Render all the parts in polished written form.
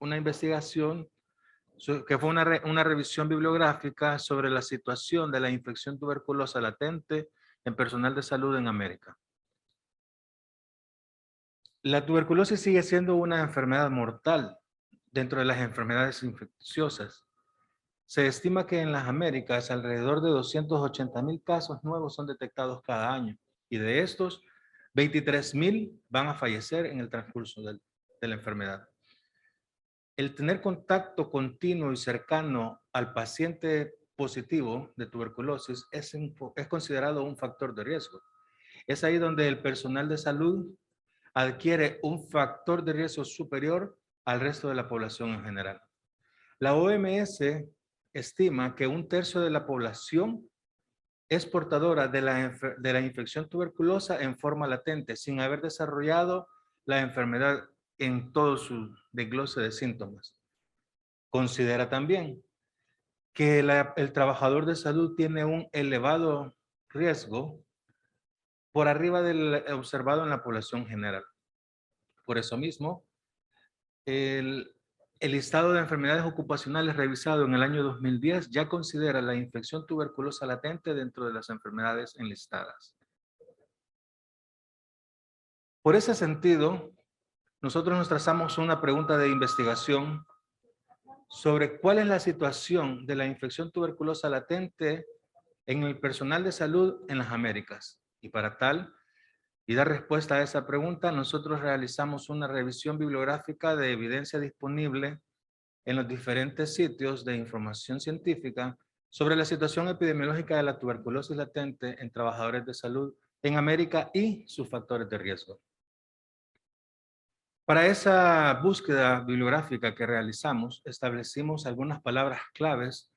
una investigación que fue una revisión bibliográfica sobre la situación de la infección tuberculosa latente en personal de salud en América. La tuberculosis sigue siendo una enfermedad mortal dentro de las enfermedades infecciosas. Se estima que en las Américas alrededor de 280,000 casos nuevos son detectados cada año y de estos 23,000 van a fallecer en el transcurso de la enfermedad. El tener contacto continuo y cercano al paciente positivo de tuberculosis es considerado un factor de riesgo. Es ahí donde el personal de salud adquiere un factor de riesgo superior al resto de la población en general. La OMS estima que 1/3 de la población es portadora de la infección tuberculosa en forma latente, sin haber desarrollado la enfermedad en todo su desglose de síntomas. Considera también que el trabajador de salud tiene un elevado riesgo por arriba del observado en la población general. Por eso mismo, el listado de enfermedades ocupacionales revisado en el año 2010 ya considera la infección tuberculosa latente dentro de las enfermedades enlistadas. Por ese sentido, nosotros nos trazamos una pregunta de investigación sobre cuál es la situación de la infección tuberculosa latente en el personal de salud en las Américas. Y para tal, y dar respuesta a esa pregunta, nosotros realizamos una revisión bibliográfica de evidencia disponible en los diferentes sitios de información científica sobre la situación epidemiológica de la tuberculosis latente en trabajadores de salud en América y sus factores de riesgo. Para esa búsqueda bibliográfica que realizamos, establecimos algunas palabras claves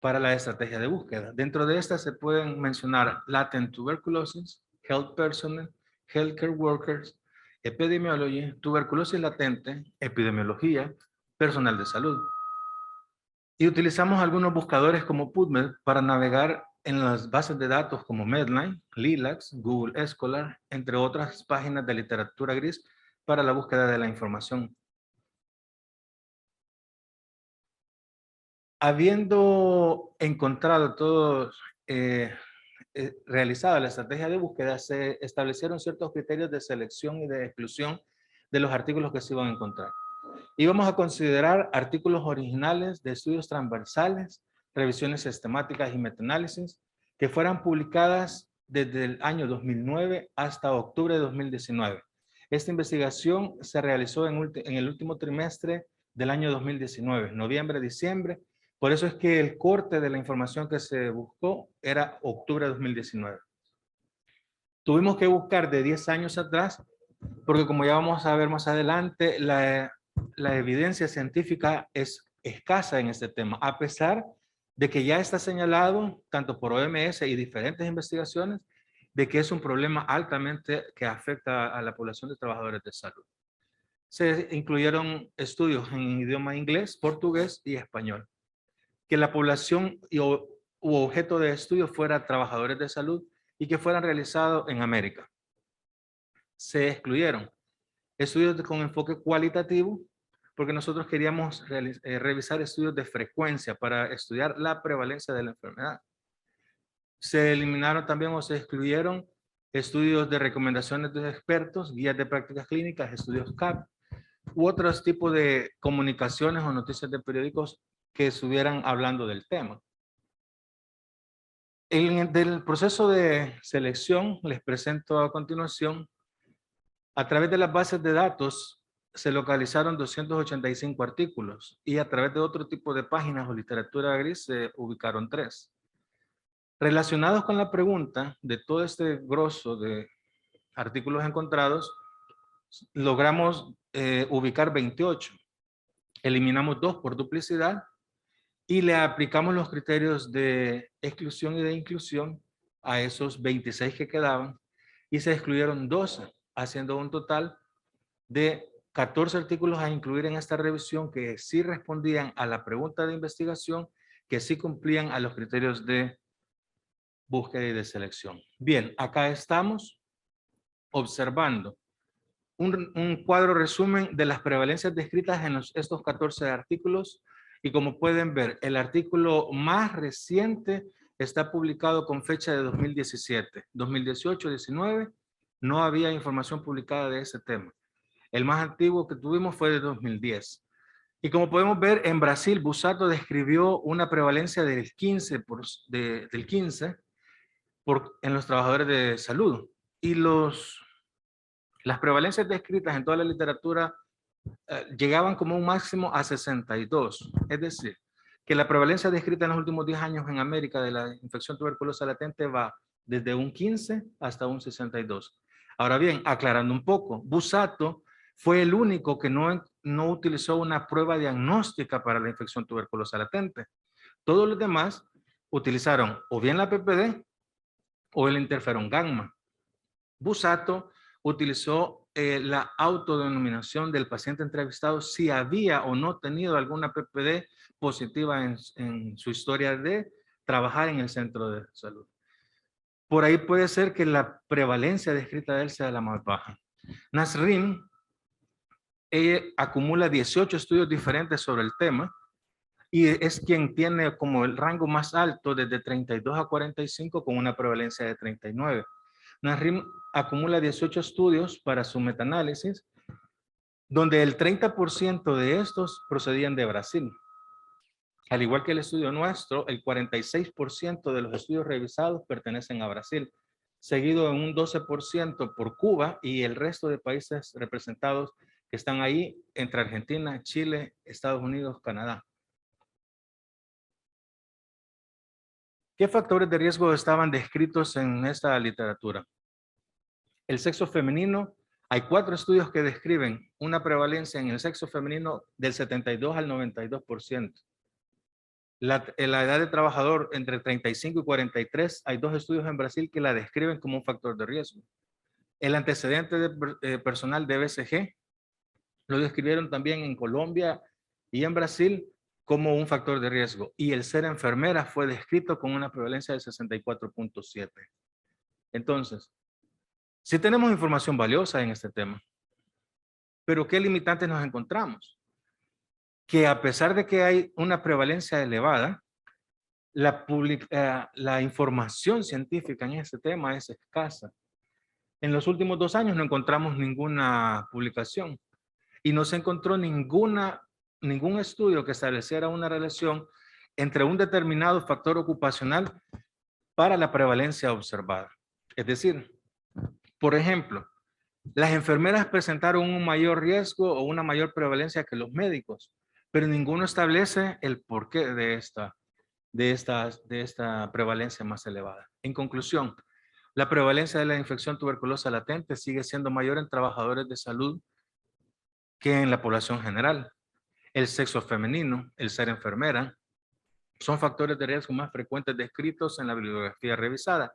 para la estrategia de búsqueda. Dentro de estas se pueden mencionar latent tuberculosis, health personnel, healthcare workers, epidemiology, tuberculosis latente, epidemiología, personal de salud. Y utilizamos algunos buscadores como PubMed para navegar en las bases de datos como Medline, Lilacs, Google Scholar, entre otras páginas de literatura gris para la búsqueda de la información. Habiendo encontrado todos, realizada la estrategia de búsqueda, se establecieron ciertos criterios de selección y de exclusión de los artículos que se iban a encontrar. Íbamos a considerar artículos originales de estudios transversales, revisiones sistemáticas y metaanálisis que fueran publicadas desde el año 2009 hasta octubre de 2019. Esta investigación se realizó en el último trimestre del año 2019, noviembre, diciembre. Por eso es que el corte de la información que se buscó era octubre de 2019. Tuvimos que buscar de 10 años atrás, porque como ya vamos a ver más adelante, la evidencia científica es escasa en este tema, a pesar de que ya está señalado, tanto por OMS y diferentes investigaciones, de que es un problema altamente que afecta a la población de trabajadores de salud. Se incluyeron estudios en idioma inglés, portugués y español. Que la población u objeto de estudio fuera trabajadores de salud y que fueran realizados en América. Se excluyeron estudios con enfoque cualitativo, porque nosotros queríamos revisar estudios de frecuencia para estudiar la prevalencia de la enfermedad. Se eliminaron también o se excluyeron estudios de recomendaciones de expertos, guías de prácticas clínicas, estudios CAP, u otros tipos de comunicaciones o noticias de periódicos que estuvieran hablando del tema. Del proceso de selección, les presento a continuación. A través de las bases de datos se localizaron 285 artículos y a través de otro tipo de páginas o literatura gris se ubicaron 3. Relacionados con la pregunta de todo este grosso de artículos encontrados, logramos ubicar 28. Eliminamos 2 por duplicidad y le aplicamos los criterios de exclusión y de inclusión a esos 26 que quedaban y se excluyeron 12, haciendo un total de 14 artículos a incluir en esta revisión que sí respondían a la pregunta de investigación, que sí cumplían a los criterios de búsqueda y de selección. Bien, acá estamos observando un cuadro resumen de las prevalencias descritas en estos 14 artículos. Y como pueden ver, el artículo más reciente está publicado con fecha de 2017. 2018, 19, no había información publicada de ese tema. El más antiguo que tuvimos fue de 2010. Y como podemos ver, en Brasil, Busato describió una prevalencia del 15, en los trabajadores de salud. Y las prevalencias descritas en toda la literatura llegaban como un máximo a 62. Es decir, que la prevalencia descrita en los últimos 10 años en América de la infección tuberculosa latente va desde un 15 hasta un 62. Ahora bien, aclarando un poco, Busato fue el único que no utilizó una prueba diagnóstica para la infección tuberculosa latente. Todos los demás utilizaron o bien la PPD o el interferón gamma. Busato utilizó la autodenominación del paciente entrevistado si había o no tenido alguna PPD positiva en su historia de trabajar en el centro de salud. Por ahí puede ser que la prevalencia descrita de él sea la más baja. Nasrin, ella acumula 18 estudios diferentes sobre el tema y es quien tiene como el rango más alto desde 32 a 45 con una prevalencia de 39. Nasrin acumula 18 estudios para su metaanálisis, donde el 30% de estos procedían de Brasil. Al igual que el estudio nuestro, el 46% de los estudios revisados pertenecen a Brasil, seguido en un 12% por Cuba y el resto de países representados que están ahí entre Argentina, Chile, Estados Unidos, Canadá. ¿Qué factores de riesgo estaban descritos en esta literatura? El sexo femenino, hay 4 estudios que describen una prevalencia en el sexo femenino del 72 al 92%. La edad de trabajador entre 35 y 43, hay 2 estudios en Brasil que la describen como un factor de riesgo. El antecedente personal de BCG lo describieron también en Colombia y en Brasil como un factor de riesgo. Y el ser enfermera fue descrito con una prevalencia de 64.7. Entonces, sí tenemos información valiosa en este tema, pero ¿qué limitantes nos encontramos? Que a pesar de que hay una prevalencia elevada, la información científica en este tema es escasa. En los últimos 2 años no encontramos ninguna publicación y no se encontró ningún estudio que estableciera una relación entre un determinado factor ocupacional para la prevalencia observada. Es decir, por ejemplo, las enfermeras presentaron un mayor riesgo o una mayor prevalencia que los médicos, pero ninguno establece el porqué de esta prevalencia más elevada. En conclusión, la prevalencia de la infección tuberculosa latente sigue siendo mayor en trabajadores de salud que en la población general. El sexo femenino, el ser enfermera, son factores de riesgo más frecuentes descritos en la bibliografía revisada,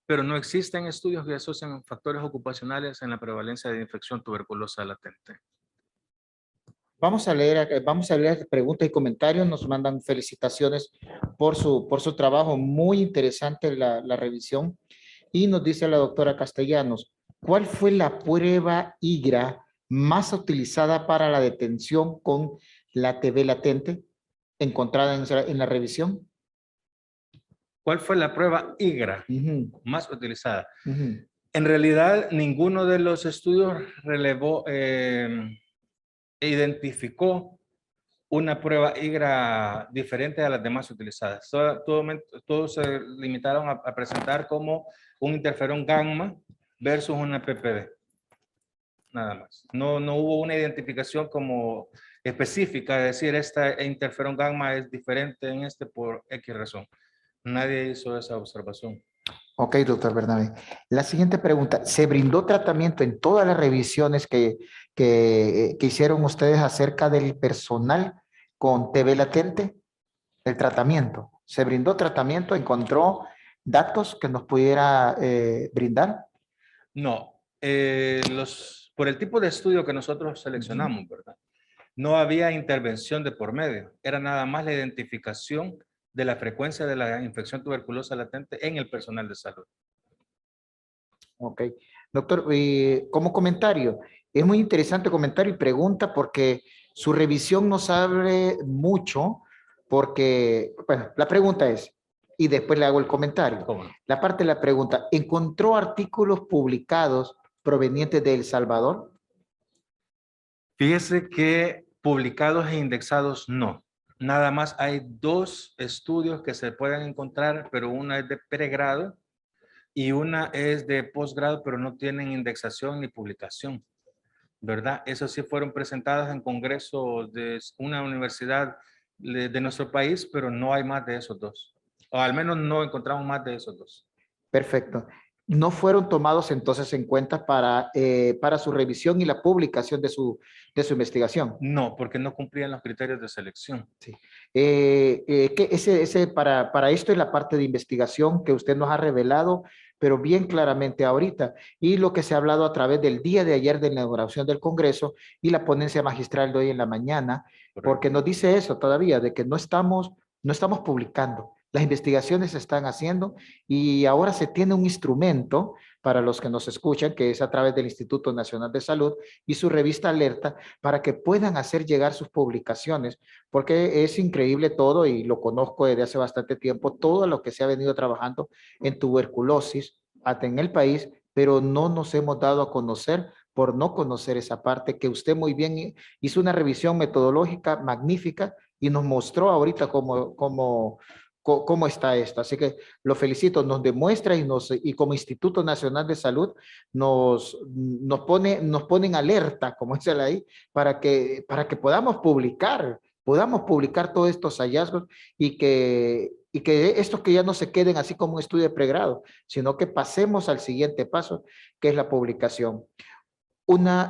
pero no existen estudios que asocian factores ocupacionales en la prevalencia de infección tuberculosa latente. Vamos a leer preguntas y comentarios. Nos mandan felicitaciones por su trabajo. Muy interesante la revisión. Y nos dice la doctora Castellanos, ¿cuál fue la prueba IGRA más utilizada para la detención con la TB latente encontrada en la revisión? ¿Cuál fue la prueba IGRA más utilizada? En realidad, ninguno de los estudios identificó una prueba IGRA diferente a las demás utilizadas. Todos se limitaron a presentar como un interferón gamma versus una PPD. Nada más. No hubo una identificación como específica de decir esta interferón gamma es diferente en este por X razón. Nadie hizo esa observación. Ok, doctor Bernabé. La siguiente pregunta, ¿se brindó tratamiento en todas las revisiones que hicieron ustedes acerca del personal con TB latente? El tratamiento. ¿Se brindó tratamiento? ¿Encontró datos que nos pudiera brindar? No. Por el tipo de estudio que nosotros seleccionamos, ¿verdad? No había intervención de por medio. Era nada más la identificación de la frecuencia de la infección tuberculosa latente en el personal de salud. Ok. Doctor, como comentario, es muy interesante comentario y pregunta porque su revisión nos abre mucho porque, bueno, la pregunta es, y después le hago el comentario. ¿Cómo no? La parte de la pregunta, ¿encontró artículos publicados provenientes de El Salvador? Fíjese que publicados e indexados no. Nada más hay 2 estudios que se pueden encontrar, pero una es de pregrado y una es de posgrado, pero no tienen indexación ni publicación, ¿verdad? Esos sí fueron presentadas en congresos de una universidad de nuestro país, pero no hay más de esos 2. O al menos no encontramos más de esos 2. Perfecto. No fueron tomados entonces en cuenta para su revisión y la publicación de su investigación. No, porque no cumplían los criterios de selección. Sí. Para esto es la parte de investigación que usted nos ha revelado, pero bien claramente ahorita, y lo que se ha hablado a través del día de ayer de la inauguración del Congreso y la ponencia magistral de hoy en la mañana, porque nos dice eso todavía, de que no estamos publicando. Las investigaciones se están haciendo y ahora se tiene un instrumento para los que nos escuchan, que es a través del Instituto Nacional de Salud y su revista Alerta, para que puedan hacer llegar sus publicaciones, porque es increíble todo y lo conozco desde hace bastante tiempo, todo lo que se ha venido trabajando en tuberculosis hasta en el país, pero no nos hemos dado a conocer por no conocer esa parte que usted muy bien hizo una revisión metodológica magnífica y nos mostró ahorita cómo está esto. Así que lo felicito, nos demuestra y como Instituto Nacional de Salud nos pone en alerta, como dice ahí, para que podamos publicar todos estos hallazgos y que estos que ya no se queden así como un estudio de pregrado, sino que pasemos al siguiente paso, que es la publicación. Una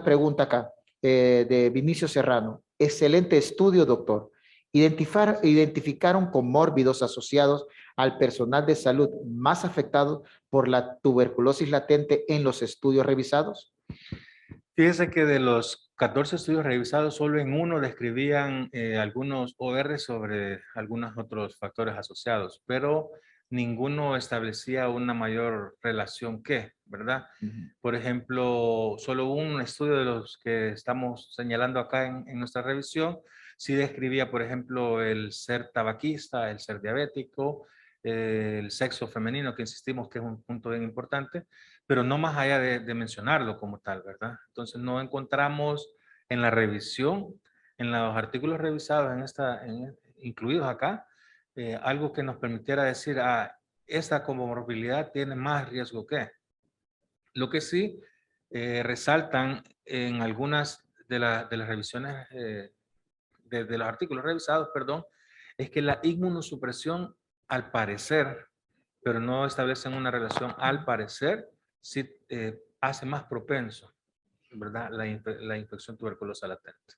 pregunta acá de Vinicio Serrano. Excelente estudio, doctor. Identificaron comórbidos asociados al personal de salud más afectado por la tuberculosis latente en los estudios revisados. Fíjese que de los 14 estudios revisados, solo en uno describían algunos OR sobre algunos otros factores asociados, pero ninguno establecía una mayor relación que, ¿verdad? Por ejemplo, solo un estudio de los que estamos señalando acá en nuestra revisión, sí describía, por ejemplo, el ser tabaquista, el ser diabético, el sexo femenino, que insistimos que es un punto bien importante, pero no más allá de mencionarlo como tal, ¿verdad? Entonces no encontramos en la revisión, en los artículos revisados, incluidos acá, algo que nos permitiera decir, esta comorbilidad tiene más riesgo que. Lo que sí resaltan en algunas de las revisiones de los artículos revisados, perdón, es que la inmunosupresión, al parecer, pero no establecen una relación, al parecer, sí hace más propenso, ¿verdad? La infección tuberculosa latente.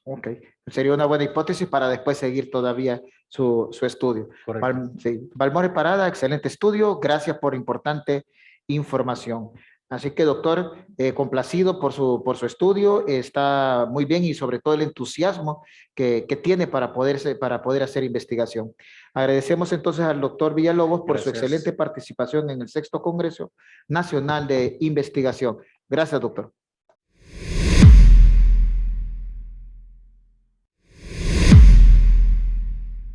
Ok, sería una buena hipótesis para después seguir todavía su estudio. Correcto. Sí. Balmore Parada, excelente estudio, gracias por importante información. Así que, doctor, complacido por su estudio, está muy bien y sobre todo el entusiasmo que tiene para poder hacer investigación. Agradecemos entonces al doctor Villalobos por su excelente participación en el 6º Congreso Nacional de Investigación. Gracias, doctor.